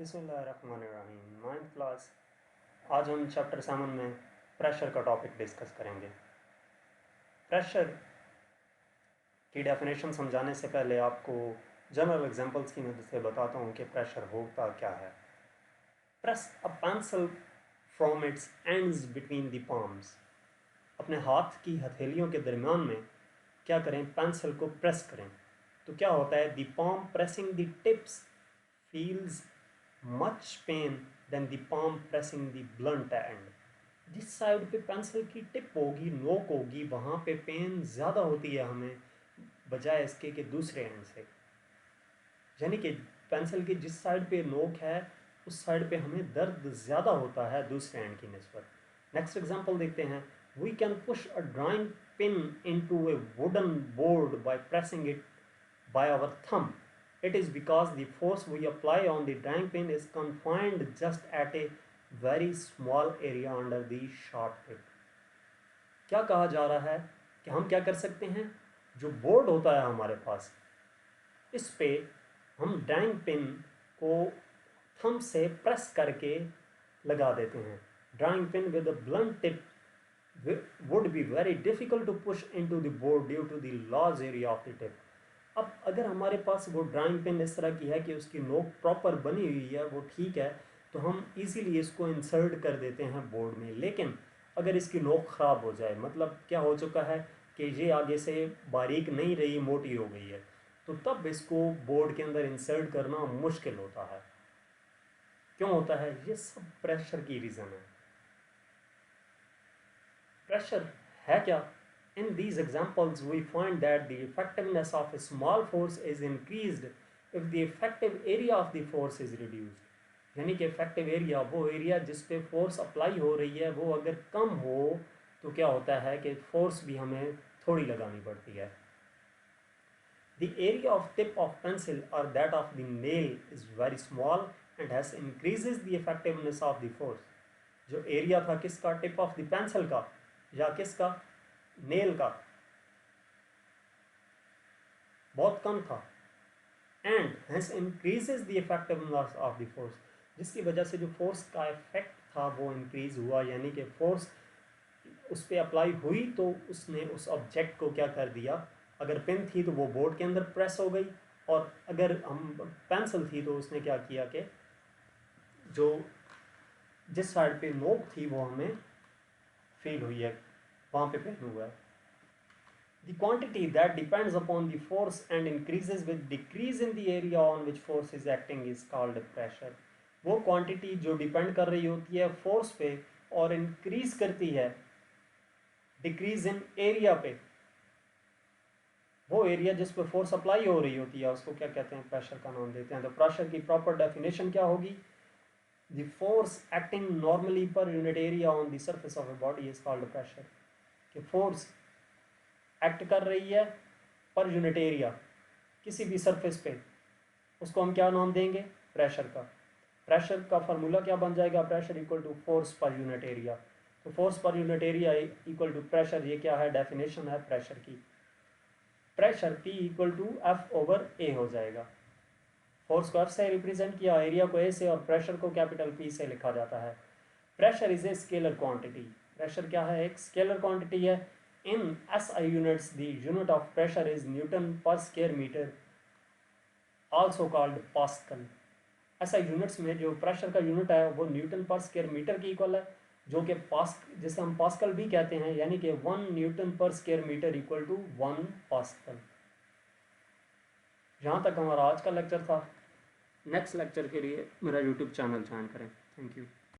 बिस्मिल्लाहिर्रहमानिर्रहीम। 9th class. आज हम चैप्टर 7 में प्रेशर का टॉपिक डिस्कस करेंगे। प्रेशर की डेफिनेशन समझाने से पहले आपको जनरल एग्जांपल्स की मदद से बताता हूँ कि प्रेशर होता क्या है। Press a pencil from its ends between the palms. अपने हाथ की हथेलियों के दरमियान में क्या करें, पेंसिल को प्रेस करें तो क्या होता है, the palm pressing the tips feels much pain than the palm pressing the blunt end. जिस साइड पे पेंसिल की टिप होगी, नोक होगी, वहाँ पे पेन ज़्यादा होती है हमें बजाय इसके कि दूसरे एंड से। यानी कि पेंसिल की जिस साइड पे नोक है उस साइड पे हमें दर्द ज़्यादा होता है दूसरे एंड की निस्बत। नेक्स्ट एग्जांपल देखते हैं। We can push a drawing pin into a wooden board by pressing it by our thumb. It is because the force we apply on the drawing pin is confined just at a very small area under the sharp tip. क्या कहा जा रहा है कि हम क्या कर सकते हैं, जो बोर्ड होता है हमारे पास, इस पे हम ड्राइंग पिन को थंब से प्रेस करके लगा देते हैं। Drawing pin with a blunt tip would be very difficult to push into the board due to the large area of the tip. अब अगर हमारे पास वो ड्राइंग पिन इस तरह की है कि उसकी नोक प्रॉपर बनी हुई है, वो ठीक है, तो हम इजीली इसको इंसर्ट कर देते हैं बोर्ड में। लेकिन अगर इसकी नोक ख़राब हो जाए, मतलब क्या हो चुका है कि ये आगे से बारीक नहीं रही, मोटी हो गई है, तो तब इसको बोर्ड के अंदर इंसर्ट करना मुश्किल होता है। क्यों होता है? ये सब प्रेशर की रीज़न है। प्रेशर है क्या? In these examples, we find that the effectiveness of a small force is increased if the effective area of the force is reduced. यानी कि effective area, वो एरिया जिस पे फोर्स अप्लाई हो रही है, वो अगर कम हो तो क्या होता है कि फोर्स भी हमें थोड़ी लगानी पड़ती है। The area of tip of pencil or that of the nail is very small and has increases the effectiveness of the force. जो एरिया था किसका? टिप ऑफ द पेंसिल का या किसका? नेल का, बहुत कम था। And hence increases the effectiveness of the force, जिसकी वजह से जो फोर्स का इफेक्ट था वो इंक्रीज हुआ। यानी कि फोर्स उस पर अप्लाई हुई तो उसने उस ऑब्जेक्ट को क्या कर दिया, अगर पेन थी तो वो बोर्ड के अंदर प्रेस हो गई, और अगर हम पेंसिल थी तो उसने क्या किया कि जो जिस साइड पे नोक थी वो हमें फील हुई है, वहाँ पे पेन हुआ है। The quantity that depends upon the force and increases with decrease in the area on which force is acting is called pressure. वो क्वांटिटी जो डिपेंड कर रही होती है फोर्स पे और इंक्रीज करती है डिक्रीज इन एरिया पे, वो एरिया जिस पे फोर्स अप्लाई हो रही होती है उसको क्या कहते हैं? प्रेशर का नाम देते हैं। तो प्रेशर की प्रॉपर डेफिनेशन क्या होगी? द फोर्स एक्टिंग नॉर्मली पर unit area on the surface of a body is called pressure. कि फोर्स एक्ट कर रही है पर यूनिट एरिया किसी भी सरफेस पे, उसको हम क्या नाम देंगे? प्रेशर का। प्रेशर का फार्मूला क्या बन जाएगा? Pressure equal to force per unit area. तो force per unit area equal to pressure, ये क्या है? डेफिनेशन है प्रेशर की। Pressure P equal to F over A हो जाएगा। फोर्स को एफ से रिप्रेजेंट किया, एरिया को ए से, और प्रेशर को कैपिटल P से लिखा जाता है। Pressure is a scalar quantity. Pressure क्या है? एक स्केलर क्वांटिटी है। In SI units, the unit of pressure is Newton per square meter, also called Pascal. SI units में जो प्रेशर का यूनिट है वो न्यूटन पर स्क्वायर मीटर की इक्वल है, जो कि जिसे हम पास्कल भी कहते हैं। यानी कि 1 न्यूटन पर square metre equal to 1 pascal. यहाँ तक हमारा आज का लेक्चर था। नेक्स्ट लेक्चर के लिए मेरा यूट्यूब चैनल ज्वाइन करें। Thank you.